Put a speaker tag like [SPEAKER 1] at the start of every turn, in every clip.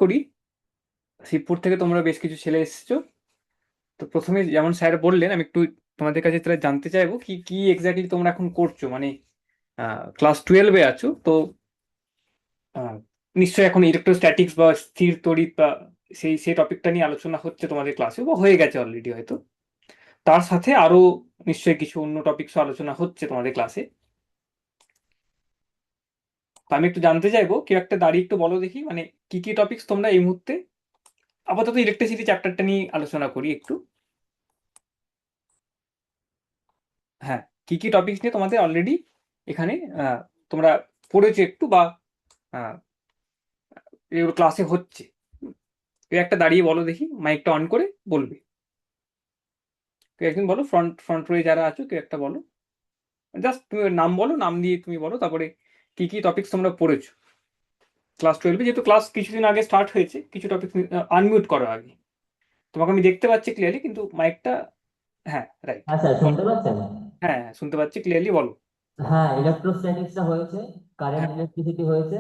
[SPEAKER 1] করি। শিবপুর থেকে তোমরা বেশ কিছু ছেলে এসেছো। তো প্রথমে যেমন স্যার বললেন, আমি একটু তোমাদের কাছে তাহলে জানতে চাইবো কি কি এক্স্যাক্টলি তোমরা এখন করছো। মানে ক্লাস 12-এ আছো তো, আহ, নিশ্চয়ই এখন ইলেকট্রোস্ট্যাটিক্স বা স্থির তড়িৎ বা সেই সেই টপিকটা নিয়ে আলোচনা হচ্ছে তোমাদের ক্লাসে, বা হয়ে গেছে অলরেডি হয়তো। তার সাথে আরো নিশ্চয়ই কিছু অন্য টপিকসও আলোচনা হচ্ছে তোমাদের ক্লাসে। তো আমি একটু জানতে চাইবো, কেউ একটা দাঁড়িয়ে একটু বলো দেখি, মানে কি কি টপিকস তোমরা এই মুহূর্তে, আপাতত ইলেকট্রিসিটি চ্যাপ্টারটা নিয়ে আলোচনা করি একটু। হ্যাঁ, কি কি টপিকস নিয়ে তোমাদের অলরেডি এখানে তোমরা পড়েছো একটু, বা এগুলো ক্লাসে হচ্ছে। কেউ একটা দাঁড়িয়ে বলো দেখি, মাইকটা অন করে বলবে। কেউ একদিন বলো, ফ্রন্ট ফ্রন্ট রয়ে যারা আছো কেউ একটা বলো। জাস্ট তুমি নাম বলো, নাম দিয়ে তুমি বলো, তারপরে কি কি টপিকস তোমরা পড়েছো ক্লাস 12-এ। যেহেতু ক্লাস কিছুদিন আগে স্টার্ট হয়েছে, কিছু টপিক আনমিউট করো আগে। তোমাকে আমি দেখতে পাচ্ছি ক্লিয়ারলি, কিন্তু মাইকটা, হ্যাঁ রাইট,
[SPEAKER 2] হ্যাঁ স্যার,
[SPEAKER 1] বলো।
[SPEAKER 2] শুনতে পাচ্ছেন?
[SPEAKER 1] হ্যাঁ হ্যাঁ, শুনতে পাচ্ছি ক্লিয়ারলি, বলো।
[SPEAKER 2] হ্যাঁ, ইলেকট্রোস্ট্যাটিক্সটা হয়েছে, কারেন্ট
[SPEAKER 1] হ্যাঁ
[SPEAKER 2] ইলেকট্রিসিটি হয়েছে,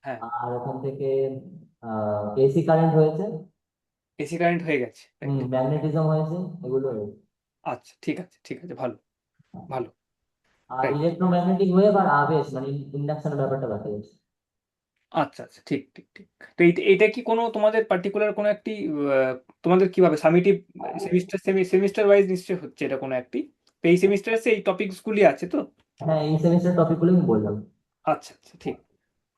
[SPEAKER 1] হ্যাঁ,
[SPEAKER 2] আর ওখান থেকে এসি কারেন্ট হয়েছে,
[SPEAKER 1] এসি কারেন্ট হয়ে গেছে, রাইট।
[SPEAKER 2] ম্যাগনেটিজম হয়েছে, এগুলো হয়েছে।
[SPEAKER 1] আচ্ছা, ঠিক আছে ঠিক আছে, ভালো ভালো,
[SPEAKER 2] আর
[SPEAKER 1] রাইট।
[SPEAKER 2] ইলেকট্রোম্যাগনেটিক ওয়েভ আর আবেশ মানে ইন্ডাকশনের ব্যাপারটা বাকি আছে।
[SPEAKER 1] আচ্ছা আচ্ছা, ঠিক ঠিক ঠিক। তো এইটা কি কোনো তোমাদের পার্টিকুলার কোনো একটি, তোমাদের কিভাবে সামিটিভ সেমিস্টার সেমিস্টার ওয়াইজ নিশ্চয় হচ্ছে এটা কোনো একটি। তো এই সেমিস্টারে এই টপিকস গুলি আছে তো।
[SPEAKER 2] হ্যাঁ, এই সেমিস্টার টপিকগুলো আমি বললাম।
[SPEAKER 1] আচ্ছা আচ্ছা, ঠিক।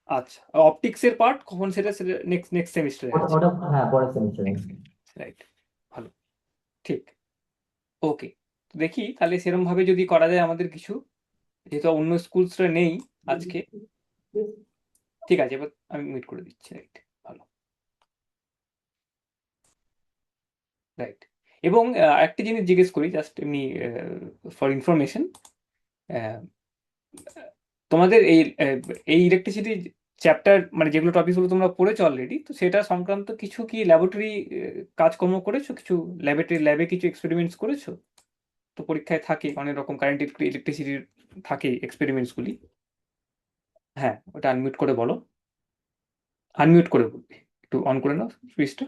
[SPEAKER 1] আচ্ছা, অপটিক্স এর পার্ট কখন, সেটা সেটা নেক্সট নেক্সট সেমিস্টারে
[SPEAKER 2] ওটা
[SPEAKER 1] আছে।
[SPEAKER 2] ওটা হ্যাঁ, পরের সেমিস্টারে।
[SPEAKER 1] Next semester, right. ভালো, ঠিক। ওকে, দেখি তাহলে সেরকম ভাবে যদি করা যায় আমাদের কিছু, যেহেতু অন্য স্কুলসরা নেই আজকে। ঠিক আছে, এবার আমি মিট করে দিচ্ছি, রাইট। ভালো, রাইট। এবং একটা জিনিস জিজ্ঞেস করি, জাস্ট এমনি ফর ইনফরমেশন, তোমাদের এই ইলেকট্রিসিটি চ্যাপ্টার, মানে যেগুলো টপিকগুলো তোমরা পড়েছো অলরেডি, তো সেটা সংক্রান্ত কিছু কি ল্যাবরেটরি কাজকর্ম করেছো, কিছু ল্যাবে কিছু এক্সপেরিমেন্টস করেছো? তো পরীক্ষায় থাকে অনেক রকম কারেন্ট ইলেকট্রিসিটির থাকে এক্সপেরিমেন্টস গুলি। হ্যাঁ, ওটা আনমিউট করে বলো, আনমিউট করে বলবে, একটু অন করে নাও সুইচটা।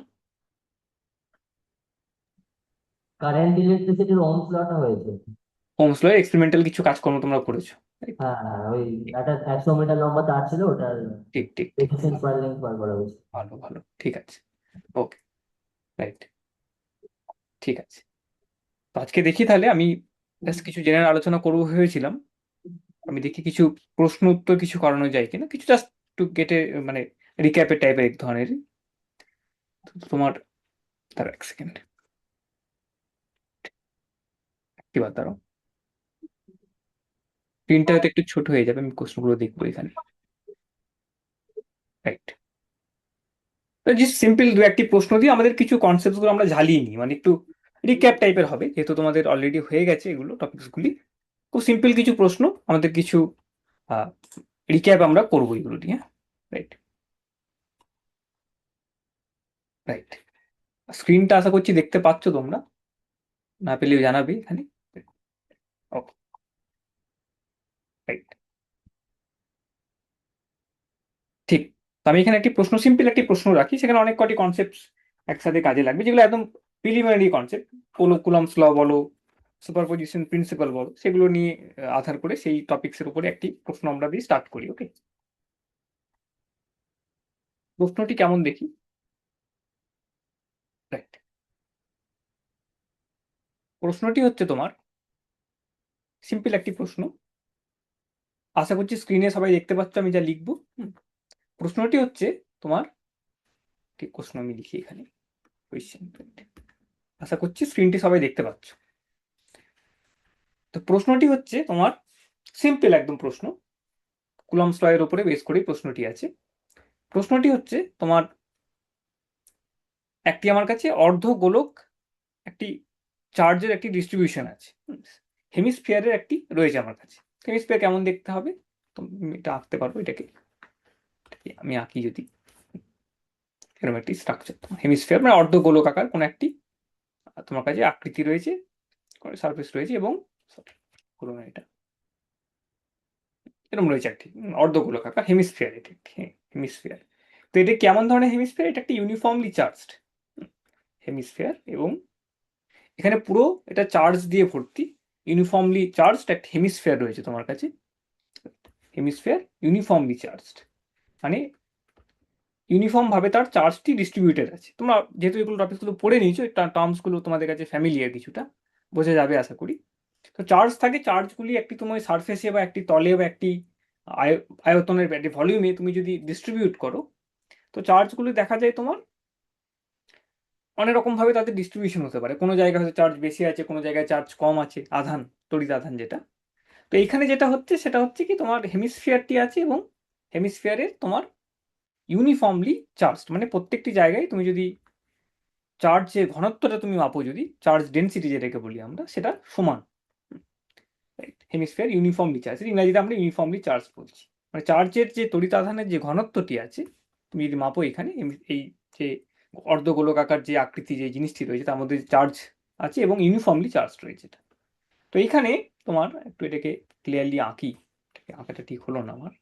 [SPEAKER 2] কারেন্ট ইলেকট্রিসিটির ওহমস লটা হয়েছে।
[SPEAKER 1] হোমস ল এক্সপেরিমেন্টাল কিছু কাজকর্ম তোমরা করেছো, right?
[SPEAKER 2] হ্যাঁ হ্যাঁ, ওই একটা 100 মিটার লম্বা তার ছিল, ওটার
[SPEAKER 1] ঠিক ঠিক ঠিক,
[SPEAKER 2] রেজিস্ট্যান্স পার লেন্থ বার করা হয়েছে।
[SPEAKER 1] ভালো ভালো, ঠিক আছে। ওকে, রাইট, ঠিক আছে। তো আজকে দেখি তাহলে, আমি জাস্ট কিছু জেনারেল আলোচনা করবো ভেবেছিলাম। আমি দেখি কিছু প্রশ্ন উত্তর কিছু করানো যায় কিনা, কিছু জাস্ট টু গেটে, মানে রিক্যাপের টাইপের এক ধরনের। তোমার, তার এক সেকেন্ড, এবার দাঁড়াও, প্রিন্টটা হয়তো একটু ছোট হয়ে যাবে, আমি প্রশ্নগুলো দেখবো এখানে, রাইট। তো জাস্ট সিম্পল দু একটি প্রশ্ন দিয়ে আমাদের কিছু কনসেপ্ট গুলো আমরা ঝালিয়ে নিই, মানে একটু রিক্যাপ টাইপের হবে, যেহেতু তোমাদের অলরেডি হয়ে গেছে এগুলো টপিকস গুলি। খুব সিম্পল কিছু প্রশ্ন, আমাদের কিছু রিক্যাপ আমরা করবো এগুলো নিয়ে, রাইট। রাইট, স্ক্রিনটা আশা করছি দেখতে পাচ্ছ তোমরা, না পেলেও জানাবে এখানে। ওকে, রাইট, ঠিক। তো আমি এখানে একটি প্রশ্ন, সিম্পল একটি প্রশ্ন রাখি, সেখানে অনেক কটি কনসেপ্ট একসাথে কাজে লাগবে, যেগুলো একদম প্রিলিমিনারি কনসেপ্ট, কুলম্বস ল বলো, সুপারপজিশন প্রিন্সিপাল বলো, সেগুলো নিয়ে আধার করে সেই টপিকস এর উপরে একটি প্রশ্ন আমরা দিয়ে স্টার্ট করি। ওকে, প্রশ্নটি কেমন দেখি, রাইট। প্রশ্নটি হচ্ছে তোমার সিম্পল একটি প্রশ্ন, আশা করছি স্ক্রিনে সবাই দেখতে পাচ্ছ আমি যা লিখবো। প্রশ্নটি হচ্ছে তোমার, ঠিক প্রশ্ন আমি লিখি এখানে, কোয়েশ্চেন, আশা করছি স্ক্রিনটি সবাই দেখতে পাচ্ছ। তো প্রশ্নটি হচ্ছে তোমার সিম্পল একদম প্রশ্ন, কুলম্বস ল এর উপরে বেস করেই প্রশ্নটি আছে। প্রশ্নটি হচ্ছে তোমার, একটি আমার কাছে অর্ধ গোলক, একটি চার্জের একটি ডিস্ট্রিবিউশন আছে, হেমিস্ফিয়ারের একটি রয়েছে আমার কাছে। হেমিস্ফিয়ার কেমন দেখতে হবে, তুমি এটা আঁকতে পারবো, এটাকে আমি আঁকি যদি, এরকম একটি স্ট্রাকচার, হেমিস্ফিয়ার মানে অর্ধ গোলক আকার কোন একটি তোমার কাছে আকৃতি রয়েছে, সারফেস রয়েছে, এবং হলো না এটা, এরকম রয়েছে একটি অর্ধ গোলক আকার হেমিস্ফিয়ার, এটি একটি হেমিস্ফিয়ার। তো এটা কেমন ধরনের হেমিস্ফিয়ার? এটা একটা ইউনিফর্মলি চার্জড হেমিস্ফিয়ার, এবং এখানে পুরো এটা চার্জ দিয়ে ভর্তি, ইউনিফর্মলি চার্জড একটা হেমিস্ফিয়ার রয়েছে তোমার কাছে। হেমিস্ফিয়ার ইউনিফর্মলি চার্জড মানে ইউনিফর্ম ভাবে তার চার্জটি ডিস্ট্রিবিউটেড আছে। তোমরা যেহেতু এগুলো টপিকগুলো পড়ে নিয়েছো, টার্মসগুলো তোমাদের কাছে ফ্যামিলিয়ার, কিছুটা বোঝা যাবে আশা করি। তো চার্জ থাকে, চার্জগুলি একটি তোমার সারফেসে বা একটি তলে বা একটি আয়তনের একটি ভলিউমে তুমি যদি ডিস্ট্রিবিউট করো, তো চার্জগুলি দেখা যায় তোমার অনেক রকম ভাবে তাদের ডিস্ট্রিবিউশন হতে পারে। কোনো জায়গায় হয়তো চার্জ বেশি আছে, কোনো জায়গায় চার্জ কম আছে, আধান, তড়িৎ আধান যেটা। তো এইখানে যেটা হচ্ছে সেটা হচ্ছে কি, তোমার হেমিস্ফিয়ারটি আছে এবং হেমিস্ফিয়ারের তোমার ইউনিফর্মলি চার্জড, মানে প্রত্যেকটি জায়গায় তুমি যদি চার্জের ঘনত্বটা তুমি মাপো, যদি চার্জ ডেন্সিটি যেটাকে বলি আমরা, সেটা সমান। হেমিস্ফিয়ার ইউনিফর্মলি চার্জ, ইংরাজিতে আমরা ইউনিফর্মলি চার্জ বলছি, মানে চার্জের যে তড়িৎ আধানের যে ঘনত্বটি আছে তুমি যদি মাপো এখানে, এই যে অর্ধগোলকাকার যে আকৃতি যে জিনিসটি রয়েছে তার মধ্যে চার্জ আছে এবং ইউনিফর্মলি চার্জ রয়েছে এটা। তো এইখানে তোমার একটু এটাকে ক্লিয়ারলি আঁকি, আঁকাটা ঠিক হলো না আমার,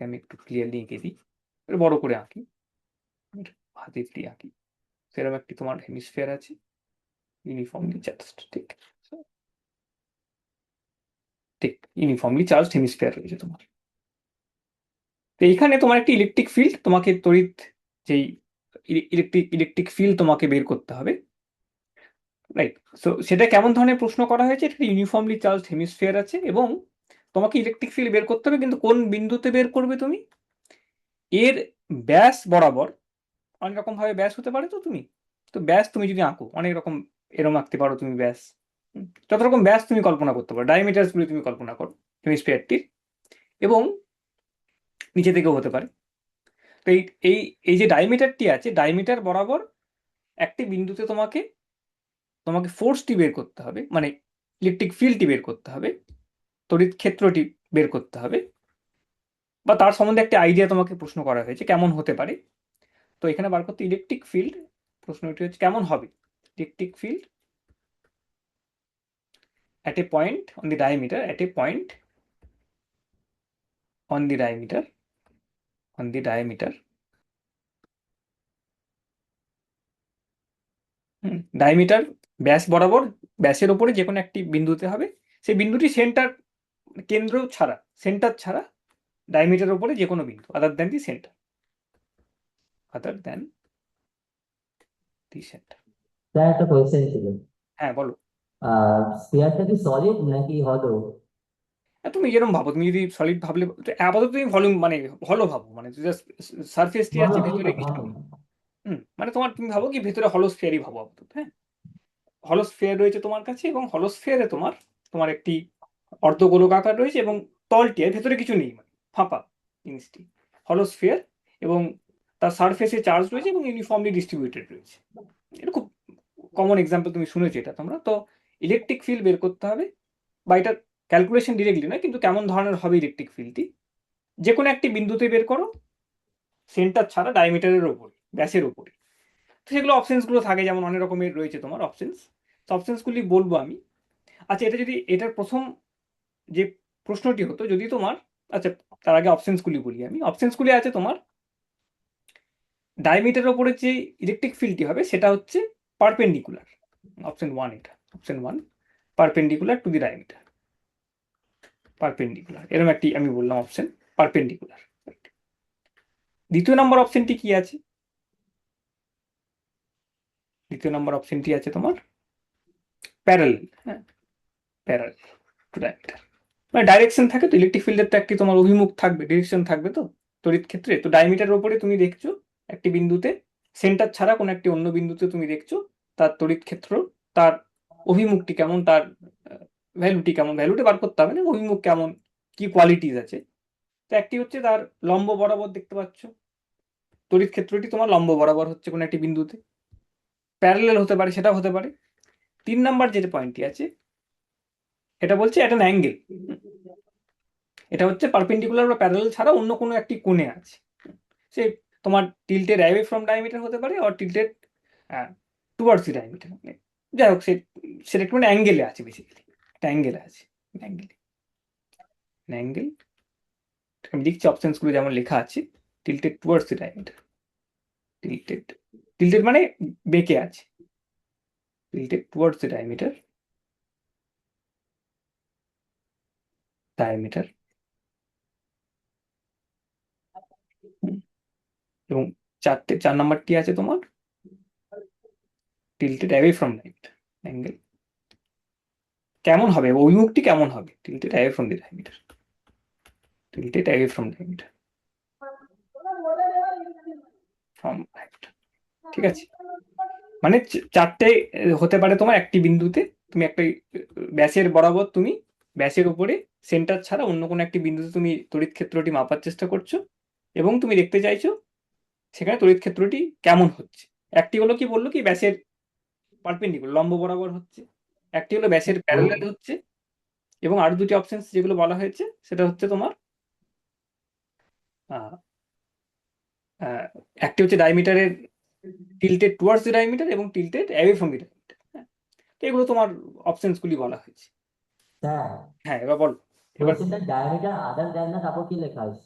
[SPEAKER 1] আমি একটু ক্লিয়ারলি এঁকে দিই, একটু বড় করে আঁকি, হাতে দিয়ে আঁকি। সেরকম একটি তোমার হেমিস্ফিয়ার আছে, ইউনিফর্মলি চার্জড, ঠিক ঠিক ইউনিফর্মলি চার্জড হেমিস্ফিয়ার রয়েছে তোমার। তো এইখানে তোমার একটি ইলেকট্রিক ফিল্ড, তোমাকে তড়িৎ যেই ইলেকট্রিক ফিল্ড তোমাকে বের করতে হবে, রাইট? সো সেটা কেমন ধরনের প্রশ্ন করা হয়েছে, এটা ইউনিফর্মলি চার্জড হেমিস্ফিয়ার আছে এবং তোমাকে ইলেকট্রিক ফিল্ড বের করতে হবে, কিন্তু কোন বিন্দুতে বের করবে তুমি? এর ব্যাস বরাবর, অনেক রকম ভাবে ব্যাস হতে পারে, তো তুমি, তো ব্যাস তুমি যদি আঁকো অনেক রকম, এরম আঁকতে পারো তুমি ব্যাস, যত রকম ব্যাস তুমি কল্পনা করতে পারো, ডায়ামিটার্স গুলো তুমি কল্পনা করো হেমিস্ফিয়ারটির, এবং নিচে থেকেও হতে পারে। তো এই এই যে ডায়ামিটারটি আছে, ডায়ামিটার বরাবর একটি বিন্দুতে তোমাকে তোমাকে ফোর্সটি বের করতে হবে, মানে ইলেকট্রিক ফিল্ডটি বের করতে হবে, তড়িৎ ক্ষেত্রটি বের করতে হবে, বা তার সম্বন্ধে একটা আইডিয়া তোমাকে প্রশ্ন করা হয়েছে কেমন হতে পারে। তো এখানে বার করতে ইলেকট্রিক ফিল্ড, প্রশ্নটি হচ্ছে কেমন হবে electric field at a point on the diameter, at a point on the diameter, on the diameter, diameter ব্যাস বরাবর, ব্যাসের ওপরে যে কোনো একটি বিন্দুতে হবে, সেই বিন্দুটি সেন্টার, কেন্দ্র ছাড়া, সেন্টার ছাড়া, ডায়ামিটার ওপরে যে কোনো বিন্দু other than the centre, other than the centre.
[SPEAKER 2] Sir একটা কোয়েশ্চেন ছিল।
[SPEAKER 1] হ্যাঁ বলো।
[SPEAKER 2] স্ফিয়ারটা কি সলিড নাকি হলো?
[SPEAKER 1] তুমি যেরকম ভাবো, তুমি যদি সলিড ভাবলে তো আপাতত তুমি ভলিউম মানে হলো ভাবো, মানে জাস্ট সারফেসটি
[SPEAKER 2] ভালো
[SPEAKER 1] আছে,
[SPEAKER 2] ভালো
[SPEAKER 1] ভেতরে কিছু
[SPEAKER 2] ভালো।
[SPEAKER 1] নেই। মানে তোমার তুমি ভাবো কি ভেতরে হলো স্ফিয়ারই ভাবো আপাতত, হ্যাঁ। হলো স্ফিয়ার রয়েছে তোমার কাছে এবং হলো স্ফিয়ারে তোমার তোমার একটি অর্ধগোলক আকার রয়েছে এবং তলটি, এর ভেতরে কিছু নেই, মানে ফাঁপা জিনিসটি হলো স্ফিয়ার, এবং তার সারফেসে চার্জ রয়েছে এবং ইউনিফর্মলি ডিস্ট্রিবিউটেড রয়েছে। এটা খুব কমন এক্সাম্পল, তুমি শুনেছো এটা তোমরা। তো ইলেকট্রিক ফিল্ড বের করতে হবে, বা এটা ক্যালকুলেশন ডিরেক্টলি নয়, কিন্তু কেমন ধরনের হবে ইলেকট্রিক ফিল্ডটি, যে কোনো একটি বিন্দুতে বের করো, সেন্টার ছাড়া, ডায়ামিটারের ওপরে, ব্যাসের ওপরে। তো সেগুলো অপশনসগুলো থাকে, যেমন অনেক রকমের রয়েছে তোমার অপশনস, অপশনসগুলি বলবো আমি। আচ্ছা, এটা যদি এটার প্রথম যে প্রশ্নটি হতো যদি তোমার, আচ্ছা তার আগে অপশনসগুলি বলি আমি। অপশনসগুলি আছে তোমার, ডায়ামিটারের ওপরে যে ইলেকট্রিক ফিল্ডটি হবে সেটা হচ্ছে পারপেন্ডিকুলার, অপশন ওয়ান, এটা option one, perpendicular to the diameter, perpendicular, এরকম একটি আমি বললাম অপশন, পারপেন্ডিকুলার। দ্বিতীয় নম্বর অপশনটি কি আছে? দ্বিতীয় নম্বর অপশনটি আছে তোমার প্যারালাল, হ্যাঁ, প্যারালাল টু ডায়ামিটার, মানে ডাইরেকশন থাকে তো, ইলেকট্রিক ফিল্ডের তো একটি তোমার অভিমুখ থাকবে, ডিরেকশন থাকবে তো তড়িৎ ক্ষেত্রে। তো ডায়ামিটারের উপরে তুমি দেখছো একটি বিন্দুতে, সেন্টার ছাড়া কোনো একটি অন্য বিন্দুতে তুমি দেখছো তার তড়িৎ ক্ষেত্র, তার অভিমুখটি কেমন, তার ভ্যালুটি কেমন, ভ্যালুটি বার করতে হবে না, অভিমুখ কেমন, কি কোয়ালিটিস আছে। তো একটি হচ্ছে তার লম্ব বরাবর দেখতে পাচ্ছ, তড়িৎ ক্ষেত্রটি তোমার লম্ব বরাবর হচ্ছে কোনো একটি বিন্দুতে, প্যারালাল হতে পারে, সেটাও হতে পারে। তিন নাম্বার যে পয়েন্টটি আছে এটা বলছে একটা অ্যাঙ্গেল, এটা হচ্ছে পারপেন্ডিকুলার বা প্যারালাল ছাড়া অন্য কোনো একটি কোণে আছে, সে তোমার টিল্টেড অ্যাওয়ে ফ্রম ডায়ামিটার হতে পারে, আর টিল্টেড টুয়ার্ডস দি ডায়ামিটার, যাই হোক সেটা একটু মানে অ্যাঙ্গেলে আছে, বেসিক্যালি একটা অ্যাঙ্গেলে আছে, অ্যাঙ্গেল, অ্যাঙ্গেল আমি লিখছি অপশনস গুলো যেমন লেখা আছে, tilted towards the diameter, tilted, tilted মানে বেঁকে আছে, tilted towards the diameter, diameter, এবং 4 নাম্বারটি আছে তোমার tilted away from diameter angle. কেমন হবে অভিমুখটি, কেমন হবে tilted away from the diameter, tilted away from diameter, from diameter. ঠিক আছে, মানে 4টে হতে পারে তোমার একটি বিন্দুতে, তুমি একটা ব্যাসের বরাবর তুমি ব্যাসের উপরে সেন্টার ছাড়া অন্য কোনো একটি বিন্দুতে তুমি তড়িৎ ক্ষেত্রটি মাপার চেষ্টা করছো এবং তুমি দেখতে চাইছো সেখানে তড়িৎ ক্ষেত্রটি কেমন হচ্ছে। একটি হলো কি বললো কি ব্যাসের পারপেন্ডিকুলার লম্ব বরাবর হচ্ছে, একটি হলো ব্যাসের প্যারালাল হচ্ছে, এবং আরো দুটি অপশন যেগুলো বলা হয়েছে সেটা হচ্ছে তোমার আহ, আহ, একটি হচ্ছে ডায়ামিটারের টিল্টেড টুয়ার্ডস দ্য ডায়ামিটার এবং tilted away from the diameter. তো এগুলো তোমার অপশনস গুলি বলা হয়েছে।
[SPEAKER 2] স্যার,
[SPEAKER 1] হ্যাঁ এবার বল, এবার
[SPEAKER 2] কোয়েশ্চেনটা ডায়ামিটার আদার দেন না, তারপর কি লেখা আছে?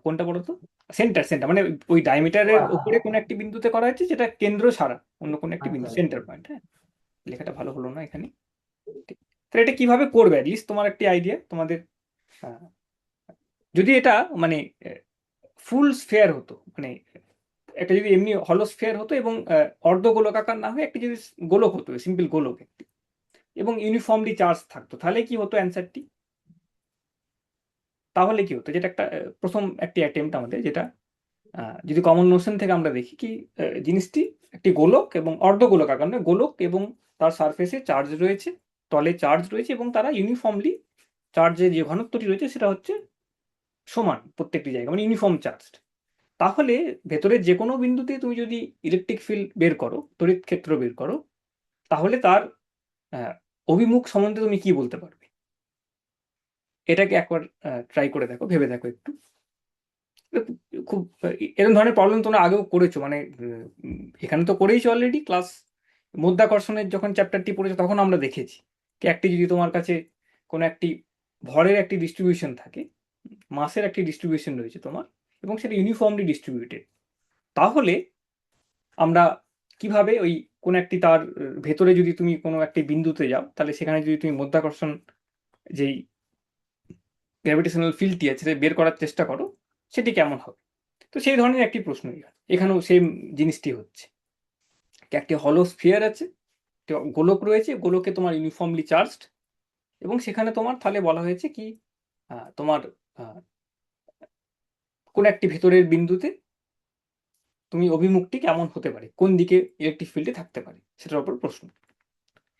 [SPEAKER 1] কোনটা বলো তো? সেন্টার, সেন্টার মানে ওই
[SPEAKER 2] ও
[SPEAKER 1] ডায়ামিটারের
[SPEAKER 2] আচ্ছা
[SPEAKER 1] উপরে কোনো একটি বিন্দুতে করা হয়েছে যেটা কেন্দ্র ছাড়া অন্য কোনো একটি
[SPEAKER 2] আচ্ছা
[SPEAKER 1] বিন্দু,
[SPEAKER 2] আচ্ছা।
[SPEAKER 1] Centre point. হ্যাঁ, লেখাটা ভালো হলো না এখানে। ঠিক। তাহলে এটা কিভাবে করবে অ্যাটলিস্ট তোমার একটি আইডিয়া তোমাদের। আহ, যদি এটা মানে ফুল স্ফেয়ার হতো, মানে একটা যদি এমনি হলো স্ফেয়ার হতো এবং অর্ধ গোলকাকার না হয়ে একটি যদি গোলক হতো, সিম্পল গোলক একটি, এবং ইউনিফর্মলি চার্জ থাকতো, তাহলে কি হতো অ্যান্সারটি? তাহলে কি হতো, যেটা একটা প্রথম একটি অ্যাটেম্প্ট আমাদের, যেটা যদি কমন নোশন থেকে আমরা দেখি কি জিনিসটি একটি গোলক এবং অর্ধ গোলক আকার নয়, গোলক এবং তার সারফেসে চার্জ রয়েছে, তলে চার্জ রয়েছে এবং তারা ইউনিফর্মলি চার্জের যে ঘনত্বটি রয়েছে সেটা হচ্ছে সমান প্রত্যেকটি জায়গা, মানে ইউনিফর্ম চার্জ। তাহলে ভেতরের যে কোনো বিন্দুতে তুমি যদি ইলেকট্রিক ফিল্ড বের করো, তড়িৎ ক্ষেত্র বের করো, তাহলে তার আহ, অভিমুখ সম্বন্ধে তুমি কি বলতে পারবে? এটাকে একবার ট্রাই করে দেখো, ভেবে দেখো একটু। খুব এরকম ধরনের প্রবলেম তোমরা আগেও করেছো, মানে এখানে তো করেইছো অলরেডি ক্লাস মধ্যাকর্ষণের যখন চ্যাপ্টারটি পড়েছো তখন আমরা দেখেছি কি একটি যদি তোমার কাছে কোনো একটি ভরের একটি ডিস্ট্রিবিউশন থাকে, মাসের একটি ডিস্ট্রিবিউশন রয়েছে তোমার, এবং সেটা ইউনিফর্মলি ডিস্ট্রিবিউটেড, তাহলে আমরা কিভাবে ওই কোন একটি তার ভেতরে যদি তুমি কোনো একটি বিন্দুতে যাও, তাহলে সেখানে যদি তুমি মধ্যাকর্ষণ যেই গ্র্যাভিটেশনাল ফিল্ডটি আছে সেটা বের করার চেষ্টা করো, সেটি কেমন হবে? তো সেই ধরনের একটি প্রশ্ন এখানেও সেম জিনিসটি হচ্ছে, একটি হলো স্ফিয়ার আছে, একটি গোলক রয়েছে, গোলকে তোমার ইউনিফর্মলি চার্জড, এবং সেখানে তোমার তাহলে বলা হয়েছে কি তোমার কোন একটি ভেতরের বিন্দুতে তুমি অভিমুখটি কেমন হতে পারে, কোন দিকে ইলেকট্রিক ফিল্ডে থাকতে পারে সেটার উপর প্রশ্ন।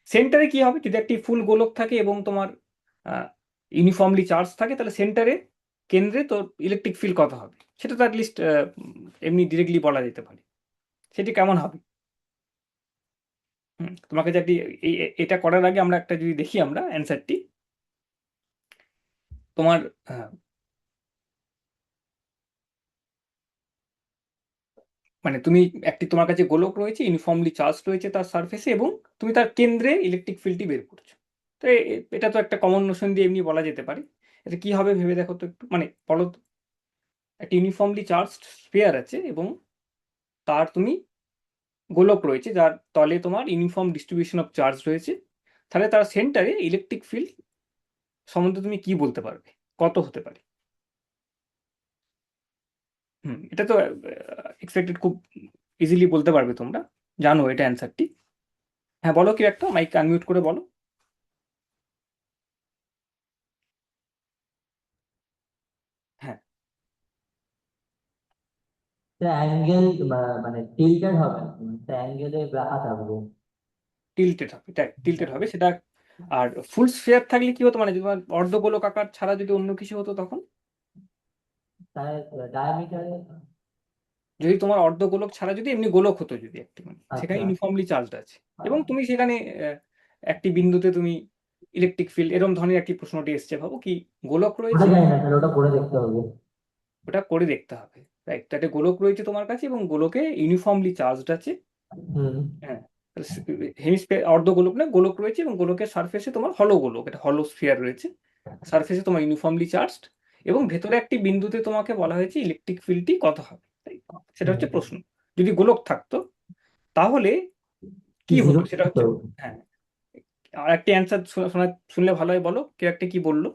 [SPEAKER 1] সেন্টারে কি হবে, যদি একটি ফুল গোলক থাকে এবং তোমার ইউনিফর্মলি চার্জ থাকে, তাহলে সেন্টারে কেন্দ্রে তো ইলেকট্রিক ফিল্ড কত হবে সেটা তো অ্যাটলিস্ট এমনি ডিরেক্টলি বলা যেতে পারে, সেটি কেমন হবে। তোমাকে যদি এটা করার আগে আমরা একটা যদি দেখি আমরা অ্যান্সারটি, তোমার মানে তুমি একটি তোমার কাছে গোলক রয়েছে, ইউনিফর্মলি চার্জ রয়েছে তার সারফেসে, এবং তুমি তার কেন্দ্রে ইলেকট্রিক ফিল্ডটি বের করছো। তো এটা তো একটা কমন নোশন দিয়ে এমনি বলা যেতে পারে। এটা কি হবে ভেবে দেখো তো একটু, মানে বলো তো, একটা ইউনিফর্মলি চার্জ স্ফিয়ার আছে এবং তার তুমি গোলক রয়েছে যার তলে তোমার ইউনিফর্ম ডিস্ট্রিবিউশন অফ চার্জ রয়েছে, তাহলে তার সেন্টারে ইলেকট্রিক ফিল্ড সম্বন্ধে তুমি কি বলতে পারবে, কত হতে পারে? এটা তো এক্সপেক্টেড খুব ইজিলি বলতে পারবে তোমরা, জানো এটা অ্যান্সারটি। হ্যাঁ বলো, কি একটা মাইক আনমিউট করে বলো। হ্যাঁ,
[SPEAKER 2] অ্যাঙ্গেল মানে টিল্টেড হবে না, অ্যাঙ্গেলে রাখা থাকবে।
[SPEAKER 1] টিল্টেড হবে, টিল্টেড হবে সেটা। আর ফুল স্ফিয়ার থাকলে কি হতো, মানে যদি তোমার অর্ধগোলক আকার ছাড়া যদি অন্য কিছু হতো তখন,
[SPEAKER 2] তাহলে ডায়ামিটারে।
[SPEAKER 1] যদি তোমার অর্ধগোলক ছাড়া যদি এমনি গোলক হতো, যদি একটি মানে সেখানে
[SPEAKER 2] আচ্ছা।
[SPEAKER 1] ইউনিফর্মলি চার্জড আছে এবং তুমি সেখানে একটি বিন্দুতে তুমি ইলেকট্রিক ফিল্ড, এরকম ধরনের একটি প্রশ্নটি এসছে, ভাবো কি গোলক
[SPEAKER 2] ওটা
[SPEAKER 1] রয়েছে,
[SPEAKER 2] জানি না স্যার, ওটা করে দেখতে হবে।
[SPEAKER 1] ওটা করে দেখতে হবে। রাইট, একটা গোলক রয়েছে তোমার কাছে এবং গোলকে ইউনিফর্মলি চার্জড আছে।
[SPEAKER 2] হুম।
[SPEAKER 1] হ্যাঁ, হেমিস্ফিয়ার অর্ধগোলক না, গোলক রয়েছে এবং গোলকের সারফেসে তোমার হলো গোলক, এটা হলো স্ফিয়ার রয়েছে, সারফেসে তোমার ইউনিফর্মলি চার্জড, এবং ভেতরে একটি বিন্দুতে তোমাকে বলা হয়েছে ইলেকট্রিক ফিল্ডটি কত হবে, তাই সেটা হচ্ছে
[SPEAKER 2] হুম।
[SPEAKER 1] প্রশ্ন। যদি গোলক থাকতো তাহলে কি
[SPEAKER 2] জিরো
[SPEAKER 1] হতো সেটা
[SPEAKER 2] তো
[SPEAKER 1] হচ্ছে, হ্যাঁ, আর একটি অ্যান্সার শুনলে ভালো হয়, বলো কেউ একটা কি বললো।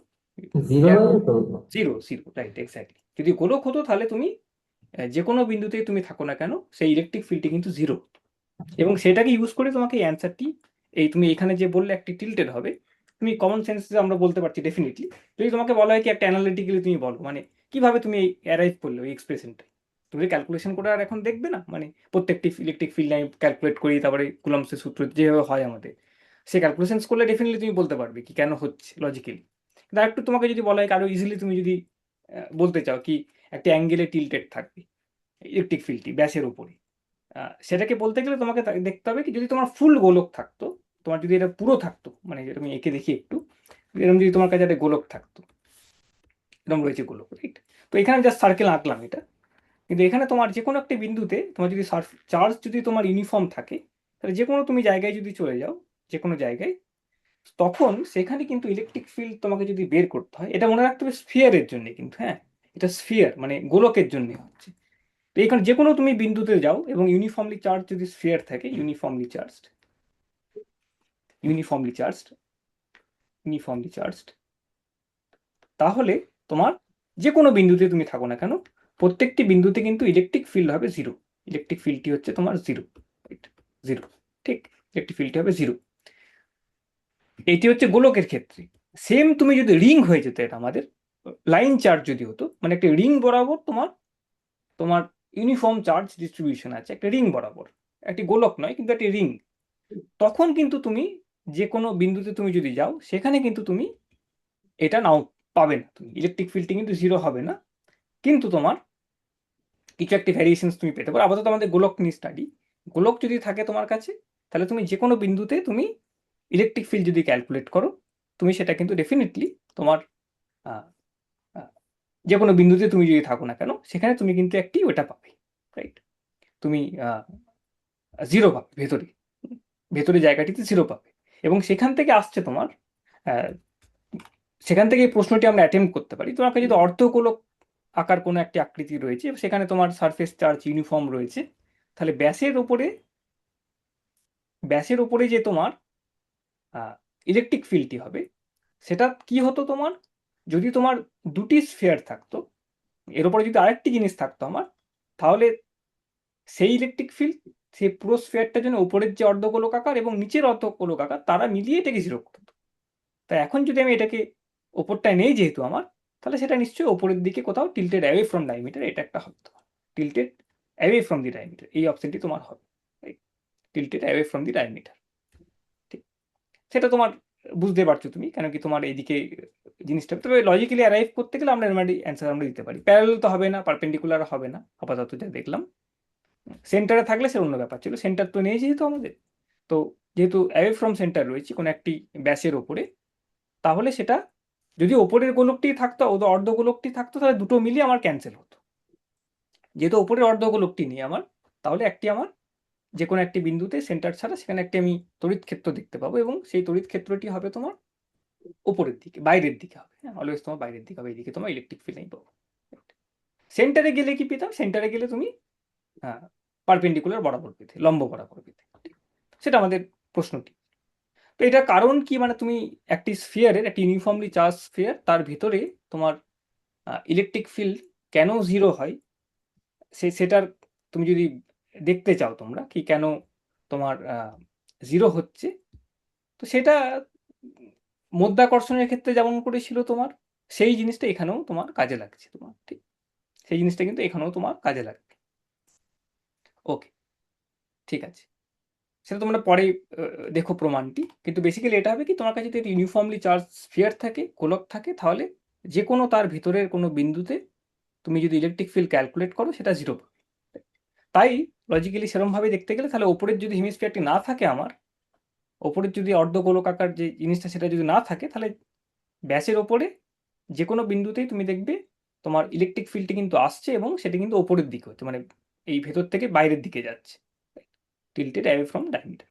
[SPEAKER 2] জিরো হয়ে যেত।
[SPEAKER 1] Zero, zero, right, exactly. যদি গোলক হতো তাহলে তুমি যে কোনো বিন্দুতেই তুমি থাকো না কেন সেই ইলেকট্রিক ফিল্ডটি কিন্তু জিরো। এবং সেটাকে ইউজ করে তোমাকে এই অ্যান্সারটি, এই তুমি এখানে যে বললে একটি টিল্টেড হবে, তুমি কমন সেন্সে আমরা বলতে পারছি ডেফিনেটলি। যদি তোমাকে বলা হয় কি একটা অ্যানালিটিক্যালি তুমি বলো, মানে কিভাবে তুমি এই অ্যারাইভ করলে ওই এক্সপ্রেশনটা, তুমি ক্যালকুলেশন করে আর এখন দেখবে না, মানে প্রত্যেকটি ইলেকট্রিক ফিল্ড আমি ক্যালকুলেট করি, তারপরে কুলম্বসের সূত্র যেভাবে হয় আমাদের, সে ক্যালকুলেশন করলে ডেফিনেটলি তুমি বলতে পারবে কি কেন হচ্ছে লজিক্যালি। কিন্তু একটু তোমাকে যদি বলা হয় আরো ইজিলি, তুমি যদি বলতে চাও কি একটা অ্যাঙ্গেলে টিল্টেড থাকবে ইলেকট্রিক ফিল্ডটি ব্যাসের উপরে, সেটাকে বলতে গেলে তোমাকে দেখতে হবে কি যদি তোমার ফুল গোলক থাকতো, তোমার যদি এটা পুরো থাকতো, মানে আমি এঁকে দেখি একটু, এরকম যদি তোমার কাছে একটা গোলক থাকতো, এরকম রয়েছে গোলক, রাইট? তো এখানে জাস্ট সার্কেল আঁকলাম এটা, কিন্তু এখানে তোমার যে কোনো একটা বিন্দুতে তোমার যদি চার্জ যদি তোমার ইউনিফর্ম থাকে, তাহলে যে কোনো তুমি জায়গায় যদি চলে যাও, যে কোনো জায়গায়, তখন সেখানে কিন্তু ইলেকট্রিক ফিল্ড তোমাকে যদি বের করতে হয়, এটা মনে রাখতে হবে স্ফিয়ারের জন্য কিন্তু, হ্যাঁ, এটা স্ফিয়ার মানে গোলকের জন্য হচ্ছে। তো এখানে যে কোনো তুমি বিন্দুতে যাও এবং ইউনিফর্মলি চার্জ যদি স্ফিয়ার থাকে, ইউনিফর্মলি চার্জড, ইউনিফর্মলি চার্জড, তাহলে তোমার যে কোনো বিন্দুতে তুমি থাকো না কেন, প্রত্যেকটি বিন্দুতে কিন্তু ইলেকট্রিক ফিল্ড হবে জিরো। ইলেকট্রিক ফিল্ডটি হচ্ছে তোমার জিরো, জিরো, ঠিক, ইলেকট্রিক ফিল্ডটি হবে জিরো। এটি হচ্ছে গোলকের ক্ষেত্রে। সেম তুমি যদি রিং হয়ে যেত, এটা আমাদের লাইন চার্জ যদি হতো, মানে একটা রিং বরাবর তোমার, তোমার ইউনিফর্ম চার্জ ডিস্ট্রিবিউশন আছে একটা রিং বরাবর, একটি গোলক নয় কিন্তু একটি রিং, তখন কিন্তু তুমি যে কোনো বিন্দুতে তুমি যদি যাও সেখানে কিন্তু তুমি এটা নাও পাবে না, তুমি ইলেকট্রিক ফিল্ডটি কিন্তু জিরো হবে না, কিন্তু তোমার কিছু একটি ভ্যারিয়েশনস তুমি পেতে পারো। আপাতত আমাদের গোলক নিয়ে স্টাডি, গোলক যদি থাকে তোমার কাছে, তাহলে তুমি যে কোনো বিন্দুতে তুমি ইলেকট্রিক ফিল্ড যদি ক্যালকুলেট করো, তুমি সেটা কিন্তু ডেফিনেটলি তোমার আহ, আহ, যে কোনো বিন্দুতে তুমি যদি থাকো না কেন সেখানে তুমি কিন্তু একটি ওটা পাবে, রাইট? তুমি জিরো পাবে ভেতরে, ভেতরে জায়গাটিতে জিরো পাবে। এবং সেখান থেকে আসছে তোমার, আহ, সেখান থেকে এই প্রশ্নটি আমরা অ্যাটেম্প করতে পারি। তোমার কাছে যদি অর্ধগোলক আকার কোনো একটি আকৃতি রয়েছে, সেখানে তোমার সারফেস চার্জ ইউনিফর্ম রয়েছে, তাহলে ব্যাসের উপরে যে তোমার ইলেকট্রিক ফিল্ডটি হবে, সেটা কি হতো তোমার, যদি তোমার দুটি স্ফিয়ার থাকতো, এর উপরে যদি আরেকটি জিনিস থাকতো আমার, তাহলে সেই ইলেকট্রিক ফিল্ড, সেই পুরো স্ফিয়ারটার জন্য উপরের যে অর্ধগোলক আকার এবং নিচের অর্ধগোলক আকার তারা মিলিয়ে এটাকে জিরো করতো। তাই এখন যদি আমি এটাকে ওপরটায় নেই যেহেতু আমার, তাহলে সেটা নিশ্চয়ই ওপরের দিকে কোথাও টিল্টেড অ্যাওয়ে ফ্রম ডায়ামিটার, এটা একটা হবে তোমার, tilted away from the diameter, এই অপশনটি তোমার হবে, tilted away from the diameter, ঠিক। সেটা তোমার বুঝতে পারছো তুমি, কেন কি তোমার এইদিকে জিনিসটা, তবে লজিক্যালি অ্যারাইভ করতে গেলে আমরা এর অ্যান্সার আমরা দিতে পারি। প্যারালাল তো হবে না, পারপেন্ডিকুলার হবে না আপাতত যা দেখলাম। সেন্টারে থাকলে সে অন্য ব্যাপার ছিল, সেন্টার তো নেই যেহেতু আমাদের, তো যেহেতু অ্যাওয়ে ফ্রম সেন্টার রয়েছে কোনো একটি ব্যাসের ওপরে, তাহলে সেটা যদি ওপরের গোলকটি থাকতো অর্ধ গোলকটি থাকতো তাহলে দুটো মিলিয়ে আমার ক্যান্সেল হতো। যেহেতু ওপরের অর্ধ গোলকটি নেই আমার, তাহলে একটি আমার যে কোনো একটি বিন্দুতে সেন্টার ছাড়া সেখানে একটি আমি তড়িৎ ক্ষেত্র দেখতে পাবো, এবং সেই তড়িৎ ক্ষেত্রটি হবে তোমার ওপরের দিকে, বাইরের দিকে হবে, হ্যাঁ, অলওয়েজ তোমার বাইরের দিকে হবে, এইদিকে তোমার ইলেকট্রিক ফিল্ড নেই পাবো। সেন্টারে গেলে কি পেতাম, সেন্টারে গেলে তুমি পারপেন্ডিকুলার বরাবর পেতে, লম্ব বরাবর পেতে, সেটা আমাদের প্রশ্নটি। তো এটা কারণ কি, মানে তুমি একটি স্ফিয়ারের, একটি ইউনিফর্মলি চার্জ স্ফিয়ার, তার ভিতরে তোমার ইলেকট্রিক ফিল্ড কেন জিরো হয়, সেটার তুমি যদি দেখতে চাও তোমরা কি কেন তোমার জিরো হচ্ছে, তো সেটা মধ্যাকর্ষণের ক্ষেত্রে যেমন করে ছিল তোমার, সেই জিনিসটা এখানেও তোমার কাজে লাগছে তোমার, ঠিক, সেই জিনিসটা কিন্তু এখানেও তোমার কাজে লাগবে। ওকে, ঠিক আছে, সেটা তোমরা পরে দেখো প্রমাণটি। কিন্তু বেসিক্যালি এটা হবে কি, তোমার কাছে যদি ইউনিফর্মলি চার্জ স্ফিয়ার থাকে, গোলক থাকে, তাহলে যে কোনো তার ভিতরের কোনো বিন্দুতে তুমি যদি ইলেকট্রিক ফিল্ড ক্যালকুলেট করো সেটা জিরো পাবে। তাই লজিক্যালি সেরকমভাবে দেখতে গেলে, তাহলে ওপরের যদি হেমিস্ফিয়ারটি না থাকে আমার, ওপরের যদি অর্ধগোলকাকার যে জিনিসটা সেটা যদি না থাকে, তাহলে ব্যাসের ওপরে যে কোনো বিন্দুতেই তুমি দেখবে তোমার ইলেকট্রিক ফিল্ডটি কিন্তু আসছে এবং সেটা কিন্তু ওপরের দিকে হচ্ছে, মানে এই ভেতর থেকে বাইরের দিকে যাচ্ছে, টিল্টেড অ্যাওয়ে ফ্রম ডায়ামিটার।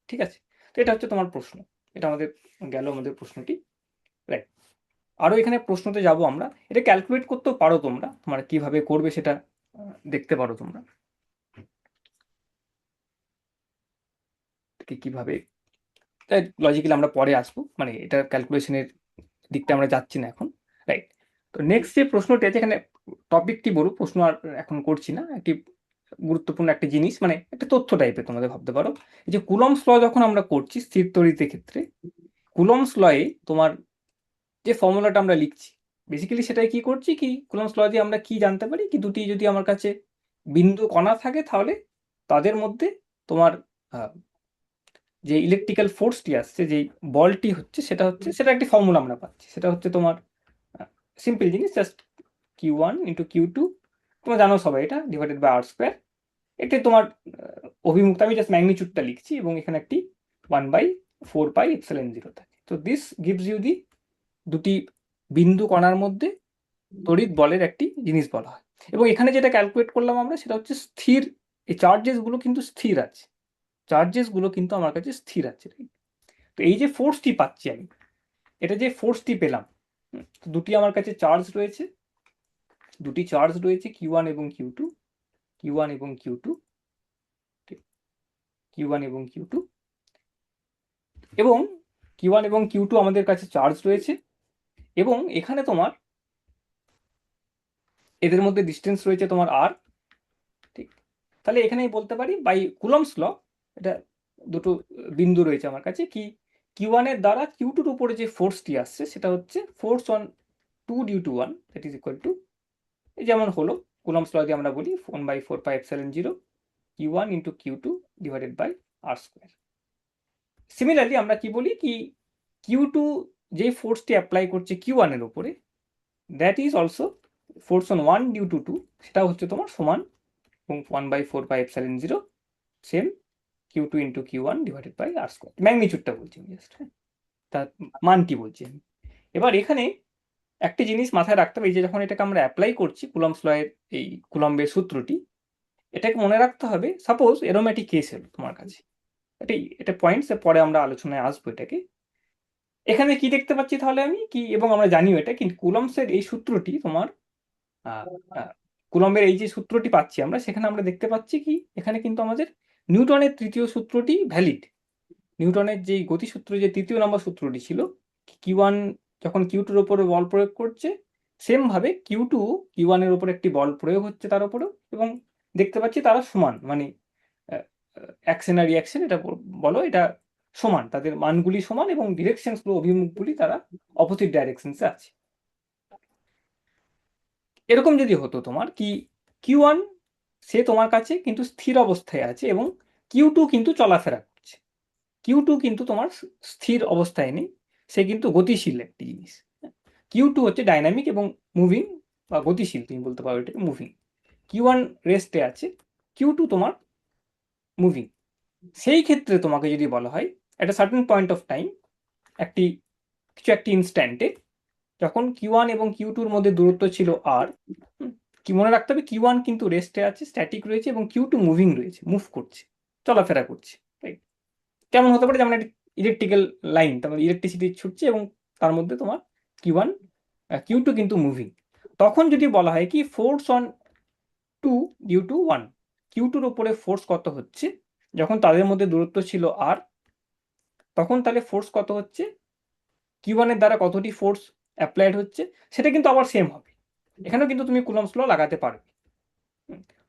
[SPEAKER 1] ঠিক আছে, তো এটা হচ্ছে তোমার প্রশ্ন, এটা আমাদের গেল আমাদের প্রশ্নটি, রাইট। আরো এখানে প্রশ্নতে যাব আমরা, এটা ক্যালকুলেট করতেও পারো তোমরা, তোমরা কিভাবে করবে সেটা দেখতে পারো তোমরা কিভাবে লজিক্যালি আমরা পরে আসবো, মানে এটা ক্যালকুলেশনের দিকটা আমরা যাচ্ছি না এখন, রাইট? তো নেক্সট যে প্রশ্নটি আছে এখানে, টপিকটি বড়, প্রশ্ন আর এখন করছি না, একটি গুরুত্বপূর্ণ একটা জিনিস, মানে একটা তথ্য টাইপের তোমাদের ভাবতে পারো। এই যে কুলম্বস ল যখন আমরা করছি স্থির তড়িতের ক্ষেত্রে, কুলম্বস লয়ে তোমার যে ফর্মুলাটা আমরা লিখছি, বেসিক্যালি সেটাই কি করছি, কি কুলম্বস ল দিয়ে আমরা কি জানতে পারি, কি দুটি যদি আমার কাছে বিন্দু কণা থাকে তাহলে তাদের মধ্যে তোমার যে ইলেকট্রিক্যাল ফোর্সটি আসছে, যে বলটি হচ্ছে, সেটা একটি ফর্মুলা আমরা পাচ্ছি, সেটা হচ্ছে তোমার সিম্পল জিনিস, জাস্ট Q1 × Q2, তোমরা জানো সবাই, এটা ডিভাইডেড বাই R²। এটা তোমার অভিমুখটা, আমি জাস্ট ম্যাগনিচিউডটা লিখছি এবং এখানে একটি 1/4πε0 থাকে। তো দিস গিভস ইউ দি দুটি বিন্দু কণার মধ্যে তড়িৎ বলের একটি জিনিস বলা হয়। এবং এখানে যেটা ক্যালকুলেট করলাম আমরা, সেটা হচ্ছে স্থির, এই চার্জেসগুলো কিন্তু স্থির আছে, চার্জেসগুলো কিন্তু আমার কাছে স্থির আছে। তো এই যে ফোর্সটি পাচ্ছি আমি, এটা যে ফোর্সটি পেলাম, দুটি আমার কাছে চার্জ রয়েছে, দুটি চার্জ রয়েছে Q1 এবং Q2, Q1 এবং Q2, Q1 এবং Q2, এবং Q1 এবং Q2 আমাদের কাছে চার্জ রয়েছে, এবং এখানে তোমার এদের মধ্যে ডিস্টেন্স রয়েছে তোমার R, ঠিক? তাহলে এখানেই বলতে পারি বাই কুলম্বস ল, এটা দুটো বিন্দু রয়েছে আমার কাছে, কি Q1 এর দ্বারা Q2 এর উপরে যে ফোর্সটি আসছে সেটা হচ্ছে force on 2 due to 1, that is equal to, যেমন হলো কুলম্বস ল দিয়ে আমরা বলি 1/4πε0 Q1 × Q2 divided by R²। Similarly আমরা কি বলি, কি Q2 যে ফোর্সটি অ্যাপ্লাই করছে Q1 এর উপরে, that is also force on 1 due to 2, সেটা হচ্ছে তোমার সমান, এবং 1/4πε0 same Q2 × Q1 divided by R², ম্যাগনিচিউডটা বলছি আমি জাস্ট, হ্যাঁ, তার মানটি বলছি আমি। এবার এখানে একটি জিনিস মাথায় রাখতে হবে, এই যে যখন এটাকে আমরা অ্যাপ্লাই করছি কুলম্বস ল এর এই কুলম্বের সূত্রটি, এটাকে মনে রাখতে হবে, সাপোজ এরকম একটি কেস এলো তোমার কাছে, এটা পয়েন্টস পরে আমরা আলোচনায় আসবো এটাকে। এখানে কি দেখতে পাচ্ছি তাহলে আমি, কি এবং আমরা জানিও এটা, কিন্তু কুলম্বসের এই সূত্রটি তোমার কুলম্বের এই যে সূত্রটি পাচ্ছি আমরা, সেখানে আমরা দেখতে পাচ্ছি কি এখানে কিন্তু আমাদের নিউটনের তৃতীয় সূত্রটি ভ্যালিড। নিউটনের যে গতিসূত্র, যে তৃতীয় নম্বর সূত্রটি ছিল, Q1 যখন Q2 এর উপরে বল প্রয়োগ করছে, সেম ভাবে Q1 এর উপর একটি বল প্রয়োগ হচ্ছে তার উপরেও, এবং দেখতে পাচ্ছি তারা সমান, মানে অ্যাকশন আর রিয়াকশন এটা বলো, এটা সমান, তাদের মানগুলি সমান, এবং ডিরেকশনসগুলো, অভিমুখগুলি তারা অপোজিট ডাইরেকশনসে আছে। এরকম যদি হতো তোমার, কি Q1 সে তোমার কাছে কিন্তু স্থির অবস্থায় আছে, এবং Q2 কিন্তু চলাফেরা করছে, Q2 কিন্তু তোমার স্থির অবস্থায় নেই, সে কিন্তু গতিশীল একটি জিনিস। Q2 হচ্ছে ডাইনামিক এবং মুভিং, বা গতিশীল তুমি বলতে পারো এটাকে মুভিং। Q1 রেস্টে আছে, Q2 তোমার মুভিং। সেই ক্ষেত্রে তোমাকে যদি বলা হয় একটা সার্টেন পয়েন্ট অফ টাইম, একটি কিছু একটি ইনস্ট্যান্টে, যখন Q1 এবং Q2 এর মধ্যে দূরত্ব ছিল R, কি মনে রাখতে হবে, Q1 কিন্তু রেস্টে আছে, স্ট্যাটিক রয়েছে, এবং Q2 মুভিং রয়েছে, মুভ করছে, চলাফেরা করছে, রাইট? কেমন হতে পারে, যেমন একটা ইলেকট্রিক্যাল লাইন, তারপর ইলেকট্রিসিটি ছুটছে, এবং তার মধ্যে তোমার Q1 Q2 কিন্তু মুভিং। তখন যদি বলা হয় কি force on 2 due to 1, Q2 এর উপরে ফোর্স কত হচ্ছে, যখন তাদের মধ্যে দূরত্ব ছিল R, তখন তাহলে ফোর্স কত হচ্ছে, Q1 এর দ্বারা কতটি ফোর্স অ্যাপ্লাইড হচ্ছে, সেটা কিন্তু আবার সেম হবে। এখানেও কিন্তু তুমি কুলম্বস ল লাগাতে পারবে।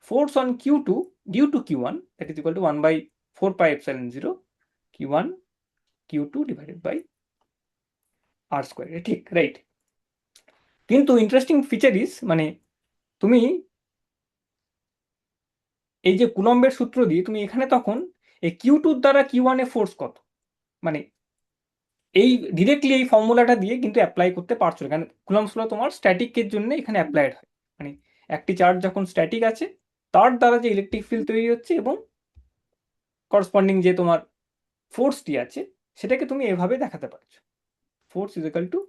[SPEAKER 1] Force on Q2 due to Q1, that is equal to 1/4πε0 Q1 Q2 divided by R², ঠিক, রাইট? কিন্তু ইন্টারেস্টিং ফিচার ইজ, মানে তুমি এই যে কুলম্বের সূত্র দিয়ে তুমি এখানে তখন এই Q2 দ্বারা Q1 এ ফোর্স কত, মানে এই ডিরেক্টলি এই ফর্মুলাটা দিয়ে কিন্তু অ্যাপ্লাই করতে পারছো না, কারণ কুলম্বস ল তোমার স্ট্যাটিকের জন্য এখানে অ্যাপ্লাইড হয়, মানে একটি চার্জ যখন স্ট্যাটিক আছে, তার দ্বারা যে ইলেকট্রিক ফিল্ড তৈরি হচ্ছে এবং করসপন্ডিং যে তোমার ফোর্সটি আছে, সেটাকে তুমি এভাবে দেখাতে পারছো, force is equal to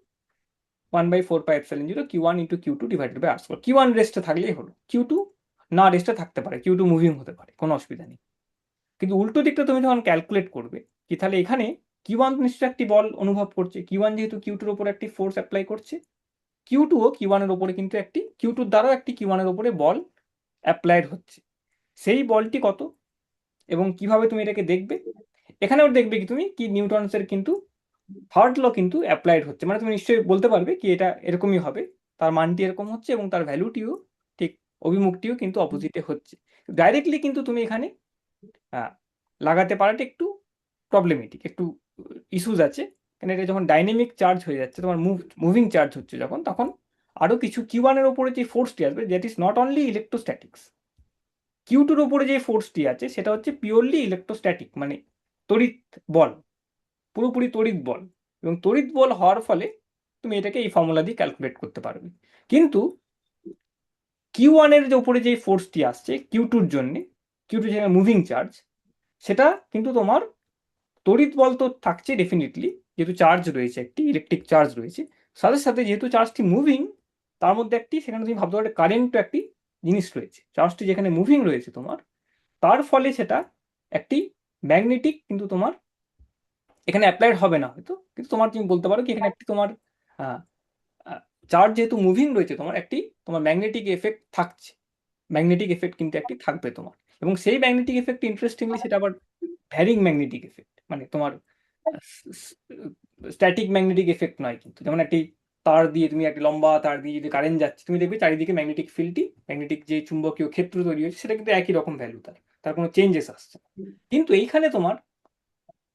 [SPEAKER 1] 1/4πε0 Q1 × Q2 divided by R²। Q1 রেস্টে থাকলেই হলো, Q2 না রেস্টে থাকতে পারে, Q2 মুভিং হতে পারে, কোনো অসুবিধা নেই। কিন্তু উল্টো দিকটা তুমি যখন ক্যালকুলেট করবে, কি তাহলে এখানে Q1 নিশ্চয়ই একটি বল অনুভব করছে, Q1 যেহেতু Q2 এর উপর একটি ফোর্স অ্যাপ্লাই করছে, Q2 ও Q1 এর উপরে কিন্তু একটি Q2 দ্বারাও একটি Q1 এর উপরে বল অ্যাপ্লাইড হচ্ছে। সেই বলটি কত এবং কিভাবে তুমি এটাকে দেখবে? এখানেও দেখবে কি তুমি কি নিউটনসের কিন্তু থার্ড ল কিন্তু অ্যাপ্লাইড হচ্ছে, মানে তুমি নিশ্চয়ই বলতে পারবে কি এটা এরকমই হবে, তার মানটি এরকম হচ্ছে এবং তার ভ্যালুটিও ঠিক, অভিমুখটিও কিন্তু অপোজিটে হচ্ছে। ডাইরেক্টলি কিন্তু তুমি এখানে লাগাতে পারাটা একটু প্রবলেমেটিক, একটু ইস্যুজ আছে। কারণ এটা যখন ডাইনামিক চার্জ হয়ে যাচ্ছে, তোমার মুভিং চার্জ হচ্ছে যখন, তখন আরও কিছু Q1 এর উপরে যে ফোর্সটি আসবে, that is not only electrostatics. Q2 এর উপরে যে ফোর্সটি আছে সেটা হচ্ছে পিওরলি ইলেকট্রোস্ট্যাটিক, মানে তড়িৎ বল, পুরোপুরি তড়িৎ বল। এবং তড়িৎ বল হওয়ার ফলে তুমি এটাকে এই ফর্মুলা দিয়ে ক্যালকুলেট করতে পারবে। কিন্তু Q1 এর যে উপরে যে ফোর্সটি আসছে Q2 এর জন্য, Q2 যেখানে মুভিং চার্জ, সেটা কিন্তু তোমার তড়িৎ বল তো থাকছে ডেফিনেটলি, যেহেতু চার্জ রয়েছে, একটি ইলেকট্রিক চার্জ রয়েছে, সাথে সাথে যেহেতু চার্জটি মুভিং, তার মধ্যে একটি সেখানে তুমি ভাবতে পারো কারেন্টও একটি জিনিস রয়েছে। চার্জটি যেখানে মুভিং রয়েছে তোমার, তার ফলে সেটা একটি ম্যাগনেটিক কিন্তু তোমার এখানে অ্যাপ্লাইড হবে না হয়তো, কিন্তু তোমার তুমি বলতে পারো কি এখানে একটি তোমার চার্জ যেহেতু মুভিং রয়েছে, তোমার একটি তোমার ম্যাগনেটিক এফেক্ট থাকছে, ম্যাগনেটিক এফেক্ট কিন্তু একটি থাকবে তোমার। এবং সেই ম্যাগনেটিক এফেক্ট ইন্টারেস্টিংলি সেটা আবার ভ্যারিং ম্যাগনেটিক এফেক্ট, মানে তোমার স্ট্যাটিক ম্যাগনেটিক এফেক্ট নয় কিন্তু। যেমন একটি তার দিয়ে, তুমি একটা লম্বা তার দিয়ে যদি কারেন্ট যাচ্ছে, তুমি দেখবে চারিদিকে ম্যাগনেটিক ফিল্ডটি, ম্যাগনেটিক যে চুম্বকীয় ক্ষেত্র তৈরি হয়েছে, সেটা কিন্তু একই রকম ভ্যালু, তার তার কোনো চেঞ্জেস আসছে না। কিন্তু এইখানে তোমার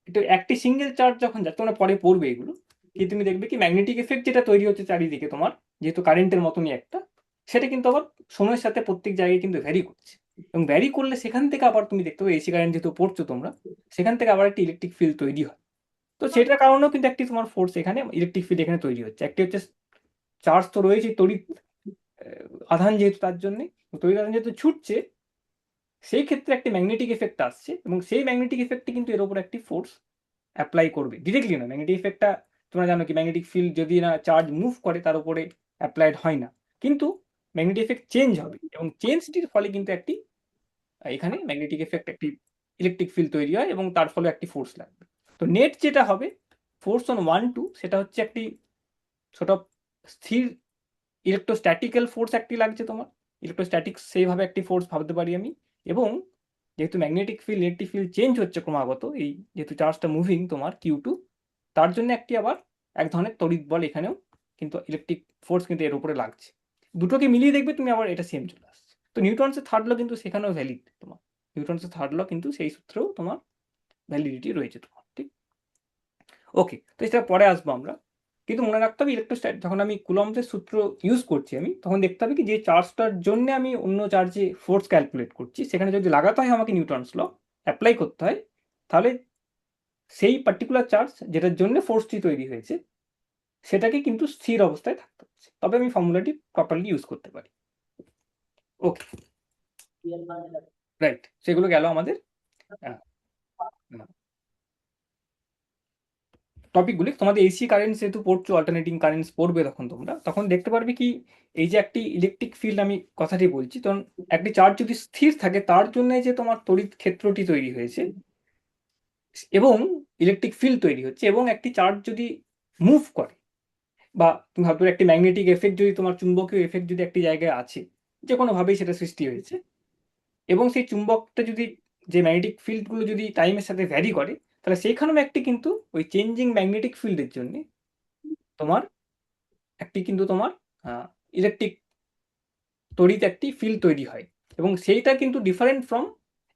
[SPEAKER 1] এটা একটি সিঙ্গেল চার্জ যখন যাচ্ছে, তোমরা পরে পড়বে এগুলো, কি তুমি দেখবে কি ম্যাগনেটিক এফেক্ট যেটা তৈরি হচ্ছে চারিদিকে তোমার, যেহেতু কারেন্টের মতনই একটা, সেটা কিন্তু আবার সময়ের সাথে প্রত্যেক জায়গায় কিন্তু ভ্যারি করছে। এবং ভ্যারি করলে সেখান থেকে আবার তুমি দেখতে পাবে এসি কারেন্ট যেহেতু পড়ছো তোমরা, সেখান থেকে আবার একটি ইলেকট্রিক ফিল্ড তৈরি হয়। তো সেটার কারণেও কিন্তু একটি তোমার ফোর্স এখানে, ইলেকট্রিক ফিল্ড এখানে তৈরি হচ্ছে। একটি হচ্ছে চার্জ তো রয়েছে, তড়িৎ আধান যেহেতু, তার জন্য তড়িৎ আধান যেহেতু ছুটছে, সেই ক্ষেত্রে একটি ম্যাগনেটিক এফেক্ট আসছে, এবং সেই ম্যাগনেটিক এফেক্টটি কিন্তু এর উপর একটি ফোর্স অ্যাপ্লাই করবে ডিরেক্টলি না। ম্যাগনেটিক এফেক্টটা তোমরা জানো কি, ম্যাগনেটিক ফিল্ড যদি না চার্জ মুভ করে তার উপরে অ্যাপ্লাইড হয় না, কিন্তু ম্যাগনেটিক এফেক্ট চেঞ্জ হবে, এবং চেঞ্জটির ফলে কিন্তু একটি এখানে ম্যাগনেটিক এফেক্ট, একটি ইলেকট্রিক ফিল্ড তৈরি হয়, এবং তার ফলে একটি ফোর্স লাগবে। তো নেট যেটা হবে ফোর্স অন 1 2, সেটা হচ্ছে একটি ছোট স্থির ইলেকট্রোস্ট্যাটিক্যাল ফোর্স একটি লাগছে তোমার, ইলেকট্রোস্ট্যাটিক্স সেইভাবে একটি ফোর্স ভাবতে পারি আমি। এবং যেহেতু magnetic field, electric field change হচ্ছে ক্রমাগত, এই যেহেতু চার্জটা মুভিং তোমার Q2, তার জন্য একটি আবার এক ধরনের তড়িৎ বল এখানেও কিন্তু, ইলেকট্রিক ফোর্স কিন্তু এর উপরে লাগছে। দুটোকে মিলিয়ে দেখবে তুমি আবার এটা সেম চলে আসছে। তো নিউটনসের থার্ড ল কিন্তু সেখানেও ভ্যালিড তোমার, নিউটনসের থার্ড ল কিন্তু সেই সূত্রেও তোমার ভ্যালিডিটি রয়েছে তোমার, ঠিক। ওকে, তো এটা পরে আসবো আমরা। কিন্তু মনে রাখতে হবে ইলেকট্রোস্ট্যাট, যখন আমি কুলম্বের সূত্র ইউজ করছি আমি, তখন দেখতে হবে কি যে চার্জটার জন্য আমি অন্য চার্জে ফোর্স ক্যালকুলেট করছি, সেখানে যদি লাগাতে হয় আমাকে নিউটনস ল অ্যাপ্লাই করতে হয়, তাহলে সেই পার্টিকুলার চার্জ যেটার জন্য ফোর্সটি তৈরি হয়েছে, সেটাকে কিন্তু স্থির অবস্থায় থাকতে হচ্ছে, তবে আমি ফর্মুলাটি প্রপারলি ইউজ করতে পারি। ওকে, রাইট, সেগুলো গেল আমাদের টপিকগুলি। তোমাদের এসি কারেন্ট যেহেতু পড়ছো, অল্টারনেটিং কারেন্টস পড়বে তখন তোমরা, তখন দেখতে পারবে কি এই যে একটি ইলেকট্রিক ফিল্ড আমি কথাটি বলছি, তখন একটি চার্জ যদি স্থির থাকে, তার জন্য যে তোমার তড়িৎ ক্ষেত্রটি তৈরি হয়েছে এবং ইলেকট্রিক ফিল্ড তৈরি হচ্ছে, এবং একটি চার্জ যদি মুভ করে, বা তুমি ভাবতে পারো একটি ম্যাগনেটিক এফেক্ট যদি, তোমার চুম্বকীয় এফেক্ট যদি একটি জায়গায় আছে, যে কোনোভাবেই সেটা সৃষ্টি হয়েছে, এবং সেই চুম্বকটা যদি, যে ম্যাগনেটিক ফিল্ডগুলো যদি টাইমের সাথে ভ্যারি করে, তাহলে সেইখানেও একটি কিন্তু ওই চেঞ্জিং ম্যাগনেটিক ফিল্ডের জন্য তোমার একটি কিন্তু তোমার ইলেকট্রিক তড়িৎ একটি ফিল্ড তৈরি হয়। এবং সেইটা কিন্তু ডিফারেন্ট ফ্রম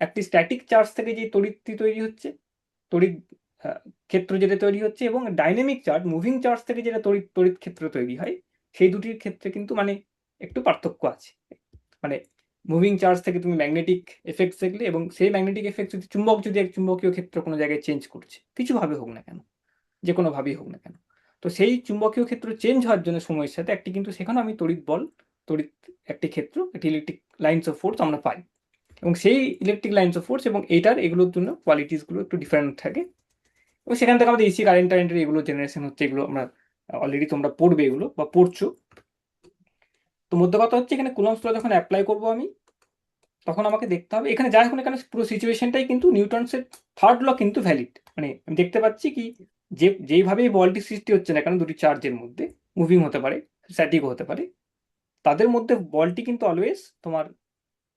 [SPEAKER 1] একটি স্ট্যাটিক চার্জ থেকে যে তড়িৎটি তৈরি হচ্ছে, তড়িৎ ক্ষেত্র যেটা তৈরি হচ্ছে, এবং ডাইনামিক চার্জ, মুভিং চার্জ থেকে যেটা তড়িৎ তড়িৎ ক্ষেত্র তৈরি হয়, সেই দুটির ক্ষেত্রে কিন্তু মানে একটু পার্থক্য আছে। মানে মুভিং চার্জ থেকে তুমি ম্যাগনেটিক এফেক্ট দেখলে, এবং সেই ম্যাগনেটিক এফেক্ট যদি চুম্বক, যদি এক চুম্বকীয় ক্ষেত্র কোনো জায়গায় চেঞ্জ করছে, কিছুভাবে হোক না কেন, যে কোনোভাবেই হোক না কেন, তো সেই চুম্বকীয় ক্ষেত্র চেঞ্জ হওয়ার জন্য সময়ের সাথে একটি কিন্তু সেখানে আমি তড়িৎ বল, তড়িৎ একটি ক্ষেত্র, একটি ইলেকট্রিক লাইন্স অফ ফোর্স আমরা পাই। এবং সেই ইলেকট্রিক লাইন্স অফ ফোর্স এবং এইটার এগুলোর জন্য কোয়ালিটিসগুলো একটু ডিফারেন্ট থাকে। এবং সেখান থেকে আমাদের এসি কারেন্ট টারেন্টের এগুলো জেনারেশন হচ্ছে, এগুলো আমরা অলরেডি তোমরা পড়বে এগুলো বা পড়ছো। তো মধ্য কথা হচ্ছে এখানে কুলম্বস ল যখন অ্যাপ্লাই করবো আমি, তখন আমাকে দেখতে হবে এখানে যা এখন এখানে পুরো সিচুয়েশনটাই কিন্তু নিউটনসের থার্ড ল কিন্তু ভ্যালিড, মানে আমি দেখতে পাচ্ছি কি যেইভাবে এই বলটি সৃষ্টি হচ্ছে না কেন দুটি চার্জের মধ্যে মুভিং হতে পারে, স্ট্যাটিকও হতে পারে, তাদের মধ্যে বলটি কিন্তু অলওয়েজ তোমার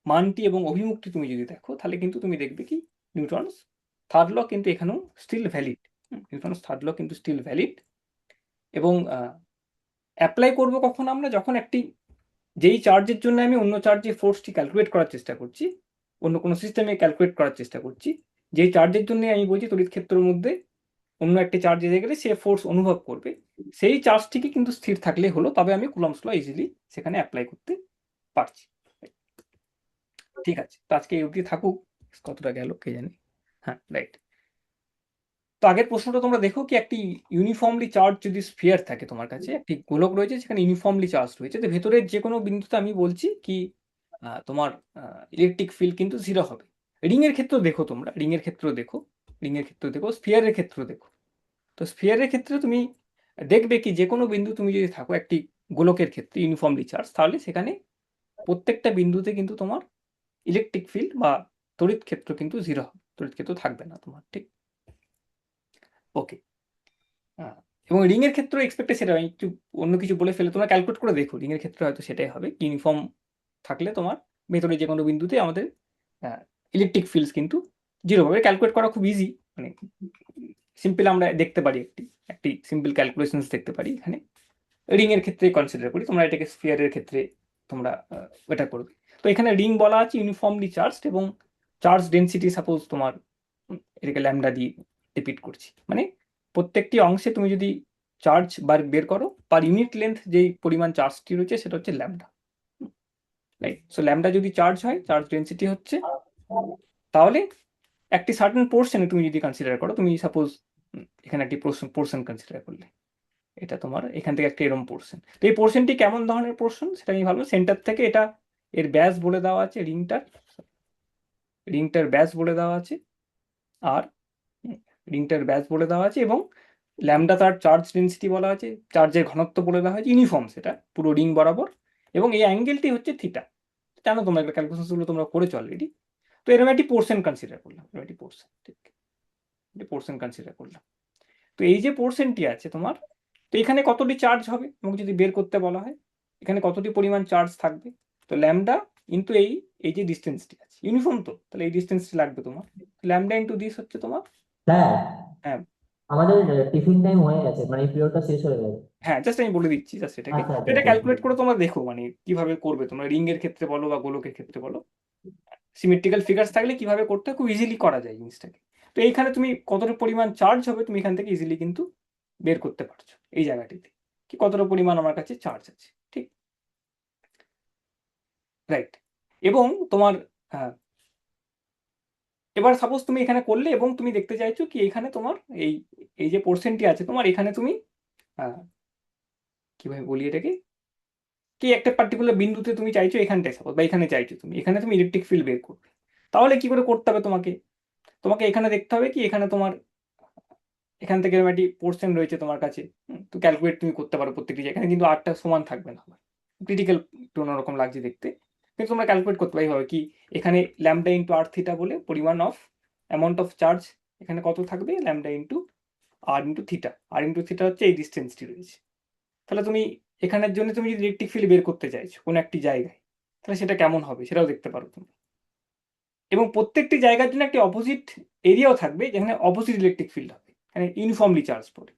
[SPEAKER 1] মানটি এবং অভিমুখটি তুমি যদি দেখো তাহলে কিন্তু তুমি দেখবে কি নিউটনস থার্ড ল কিন্তু এখানেও still valid. Newton's third law কিন্তু স্টিল ভ্যালিড। এবং অ্যাপ্লাই করব কখন আমরা, যখন একটি যেই চার্জের জন্য আমি অন্য চার্জের ফোর্সটি ক্যালকুলেট করার চেষ্টা করছি, অন্য কোনো সিস্টেমে ক্যালকুলেট করার চেষ্টা করছি, যেই চার্জের জন্য আমি বলছি তড়িৎ ক্ষেত্রের মধ্যে অন্য একটি চার্জ এসে গেলে সে ফোর্স অনুভব করবে, সেই চার্জটিকে কিন্তু স্থির থাকলে হলো, তবে আমি কুলম্বস ল ইজিলি সেখানে অ্যাপ্লাই করতে পারছি। ঠিক আছে, তো আজকে এই অবধি থাকুক, কতটা গেল কে জানে। হ্যাঁ, রাইট। তো আগের প্রশ্নটা তোমরা দেখো কি, একটি ইউনিফর্মলি চার্জ যদি স্ফিয়ার থাকে তোমার কাছে, একটি গোলক রয়েছে সেখানে ইউনিফর্মলি চার্জ রয়েছে, তো ভেতরের যে কোনো বিন্দুতে আমি বলছি কি তোমার ইলেকট্রিক ফিল্ড কিন্তু জিরো হবে। রিং এর ক্ষেত্রেও দেখো, তোমরা রিং এর ক্ষেত্রেও দেখো, রিং এর ক্ষেত্রেও দেখো, স্ফিয়ারের ক্ষেত্রেও দেখো। তো স্ফিয়ারের ক্ষেত্রে তুমি দেখবে কি যে কোনো বিন্দু তুমি যদি থাকো একটি গোলকের ক্ষেত্রে ইউনিফর্মলি চার্জ, তাহলে সেখানে প্রত্যেকটা বিন্দুতে কিন্তু তোমার ইলেকট্রিক ফিল্ড বা তড়িৎ ক্ষেত্র কিন্তু জিরো হবে, তড়িৎ ক্ষেত্র থাকবে না তোমার। ঠিক, ওকে। এবং রিং এর ক্ষেত্রে এক্সপেক্টে সেটা আমি একটু অন্য কিছু বলে ফেলে তোমরা ক্যালকুলেট করে দেখো, রিং এর ক্ষেত্রে হয়তো সেটাই হবে, ইউনিফর্ম থাকলে তোমার ভেতরে যে কোনো বিন্দুতে আমাদের ইলেকট্রিক ফিল্ডস কিন্তু জিরো হবে। ক্যালকুলেট করা খুব ইজি, মানে সিম্পল আমরা দেখতে পারি, একটি একটি সিম্পল ক্যালকুলেশনস দেখতে পারি এখানে। রিং এর ক্ষেত্রে কনসিডার করি, তোমরা এটাকে স্ফিয়ারের ক্ষেত্রে তোমরা এটা করবে। তো এখানে রিং বলা আছে ইউনিফর্মলি চার্জড, এবং চার্জ ডেন্সিটি সাপোজ তোমার এটাকে ল্যামডা দিয়ে রিপিট করছি, মানে প্রত্যেকটি অংশে তুমি যদি চার্জ বের করো পার ইউনিট লেন্থ যেই পরিমাণ চার্জটি রয়েছে সেটা হচ্ছে ল্যামডা, রাইট? সো ল্যামডা যদি চার্জ হয়, চার্জ ডেন্সিটি হচ্ছে, তাহলে একটি সার্টেন পোর্শনে তুমি যদি কনসিডার করো, তুমি সাপোজ এখানে একটি পোর্শন কনসিডার করলে, এটা তোমার এখান থেকে একটা এরম পোর্শন, তো এই পোর্শনটি কেমন ধরনের পোর্শন সেটা আমি ভাবলাম, সেন্টার থেকে এটা এর ব্যাস বলে দেওয়া আছে, রিংটার ব্যাস বলে দেওয়া আছে, আর রিংটার ব্যাস বলে দেওয়া আছে, এবং ল্যামডা তার চার্জ ডেন্সিটি বলা আছে, চার্জের ঘনত্ব বলে দেওয়া হয়েছে, ইউনিফর্ম সেটা পুরো রিং বরাবর, এবং এই অ্যাঙ্গেলটি হচ্ছে থিটা। জানো তোমরা একটা ক্যালকুলেশনগুলো তোমরা করেছো অলরেডি। তো এরকম একটি পোর্শন কনসিডার করলাম, এরকম একটি পোর্শন, ঠিক, একটি পোর্শন কনসিডার করলাম। তো এই যে পোর্শনটি আছে তোমার, তো এখানে কতটি চার্জ হবে এবং যদি বের করতে বলা হয় এখানে কতটি পরিমাণ চার্জ থাকবে, তো ল্যামডা ইন্টু এই এই যে ডিস্টেন্সটি আছে, ইউনিফর্ম তো, তাহলে এই ডিস্টেন্সটি লাগবে তোমার, ল্যামডা ইন্টু দিস হচ্ছে তোমার।
[SPEAKER 2] স্যার,
[SPEAKER 1] হ্যাঁ,
[SPEAKER 2] আমাদের টিফিন টাইম হয়ে গেছে, মানে এই পিরিয়ডটা শেষ হয়ে গেছে।
[SPEAKER 1] হ্যাঁ, জাস্ট আমি বলে দিচ্ছি জাস্ট এটাকে,
[SPEAKER 2] আচ্ছা
[SPEAKER 1] তো
[SPEAKER 2] আচ্ছা
[SPEAKER 1] এটা
[SPEAKER 2] আচ্ছা।
[SPEAKER 1] ক্যালকুলেট করে তোমরা দেখো মানে কিভাবে করবে তোমরা, রিং এর ক্ষেত্রে বলো বা গোলকের ক্ষেত্রে বলো, সিমেট্রিক্যাল ফিগার্স থাকলে কিভাবে করতে হয় খুব ইজিলি করা যায় জিনিসটাকে। তো এইখানে তুমি কতটা পরিমাণ চার্জ হবে তুমি এখান থেকে ইজিলি কিন্তু বের করতে পারছো এই জায়গাটিতে, কি কতটা পরিমাণ আমার কাছে চার্জ আছে, ঠিক, রাইট। এবং তোমার এবার সাপোজ তুমি এখানে করলে এবং তুমি দেখতে চাইছো কি এখানে তোমার এই এই যে পোর্শনটি আছে তোমার, এখানে তুমি কিভাবে বলি এটাকে, কি একটা পার্টিকুলার বিন্দুতে তুমি চাইছো এখানটায় সাপোজ, বা এখানে চাইছো তুমি, এখানে তুমি ইলেকট্রিক ফিল্ড বের করবে, তাহলে কি করে করতে হবে তোমাকে, তোমাকে এখানে দেখতে হবে কি এখানে তোমার এখান থেকে এরকম একটি পোর্শন রয়েছে তোমার কাছে, তো ক্যালকুলেট তুমি করতে পারো প্রত্যেকটি জায়গায়, এখানে কিন্তু আটটা সমান থাকবে না, ক্রিটিক্যাল একটু অন্যরকম লাগছে দেখতে, কিন্তু তোমরা ক্যালকুলেট করতে পারি হবে কি এখানে ল্যামডা ইন্টু আর থিটা বলে পরিমাণ অফ অ্যামাউন্ট অফ চার্জ এখানে কত থাকবে, ল্যামডা ইন্টু আর ইন্টু থিটা, আর ইন্টু থিটা হচ্ছে এই ডিস্টেন্সটি রয়েছে। তাহলে তুমি এখানের জন্য তুমি যদি ইলেকট্রিক ফিল্ড বের করতে চাইছো কোনো একটি জায়গায়, তাহলে সেটা কেমন হবে সেটাও দেখতে পারো তুমি, এবং প্রত্যেকটি জায়গার জন্য একটি অপোজিট এরিয়াও থাকবে যেখানে অপোজিট ইলেকট্রিক ফিল্ড হবে, মানে ইউনিফর্মলি চার্জ পড়ে।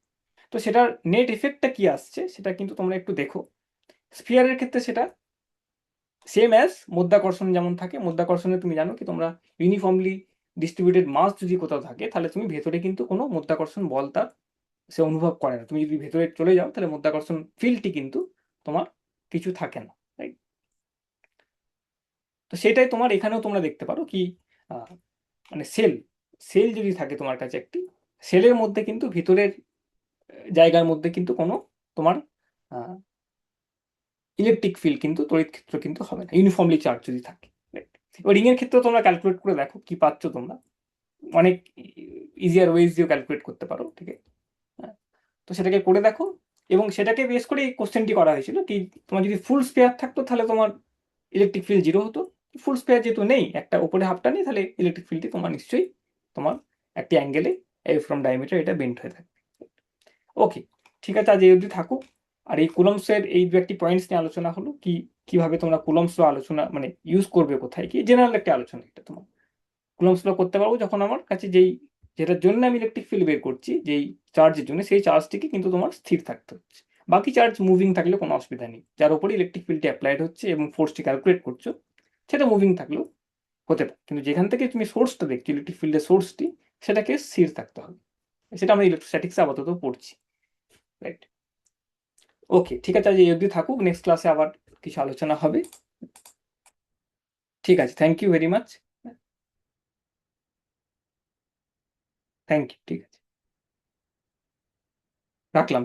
[SPEAKER 1] তো সেটার নেট ইফেক্টটা কি আসছে সেটা কিন্তু তোমরা একটু দেখো, স্ফিয়ারের ক্ষেত্রে সেটা সেম অ্যাজ মধ্যাকর্ষণ যেমন থাকে, মধ্যাকর্ষণে তুমি জানো কি তোমরা ইউনিফর্মলি ডিস্ট্রিবিউটেড মাস যদি কোথাও থাকে তাহলে তুমি ভেতরে কিন্তু কোনো মধ্যাকর্ষণ বল তার সে অনুভব করে না, তুমি যদি ভেতরে চলে যাও তাহলে মধ্যাকর্ষণ ফিল্ডটি কিন্তু তোমার কিছু থাকে না, রাইট? তো সেটাই তোমার এখানেও তোমরা দেখতে পারো কি মানে সেল সেল যদি থাকে তোমার কাছে একটি, সেলের মধ্যে কিন্তু ভিতরের জায়গার মধ্যে কিন্তু কোনো তোমার ইলেকট্রিক ফিল্ড কিন্তু তড়িৎ ক্ষেত্র কিন্তু হবে না ইউনিফর্মলি চার্জ যদি থাকে, right? এবার রিং এর ক্ষেত্রে তোমরা ক্যালকুলেট করে দেখো কি পাচ্ছ তোমরা, অনেক ইজিয়ার ওয়েজ দিয়ে ক্যালকুলেট করতে পারো, ঠিক আছে? হ্যাঁ, তো সেটাকে করে দেখো, এবং সেটাকে বেস করে এই কোশ্চেনটি করা হয়েছিল কি তোমার যদি ফুল স্পেয়ার থাকতো তাহলে তোমার ইলেকট্রিক ফিল্ড জিরো হতো, ফুল স্পেয়ার যেহেতু নেই, একটা উপরে হাফটা নেই, তাহলে ইলেকট্রিক ফিল্ডটি তোমার নিশ্চয়ই তোমার একটি অ্যাঙ্গেলে ফ্রম ডায়ামিটার এটা বেন্ড হয়ে থাকবে। ওকে, ঠিক আছে, আজ এই অবধি থাকুক। আর এই কুলম্বসের এই দু একটি পয়েন্টস নিয়ে আলোচনা হলো, কিভাবে তোমরা কুলম্বস ল আলোচনা মানে ইউজ করবে কোথায়, কি জেনারেল একটা আলোচনা এটা তোমার। কুলম্বস ল করতে পারবো যখন আমার কাছে যেটার জন্য আমি ইলেকট্রিক ফিল্ড বের করছি, যেই চার্জের জন্য, সেই চার্জটিকে কিন্তু তোমার স্থির থাকতে হচ্ছে। বাকি চার্জ মুভিং থাকলে কোনো অসুবিধা নেই, যার উপরে ইলেকট্রিক ফিল্ডটি অ্যাপ্লাইড হচ্ছে এবং ফোর্সটি ক্যালকুলেট করছো, সেটা মুভিং থাকলেও হতে পারে। কিন্তু যেখান থেকে তুমি সোর্সটা দেখছো, ইলেকট্রিক ফিল্ডের সোর্সটি, সেটাকে স্থির থাকতে হবে। সেটা আমরা ইলেকট্রোস্ট্যাটিক্সে আপাতত পড়ছি, রাইট? ওকে, ঠিক আছে, আজ এই অবধি থাকুক, নেক্সট ক্লাসে আবার কিছু আলোচনা হবে। ঠিক আছে, thank you very much. Thank you, ঠিক আছে, রাখলাম।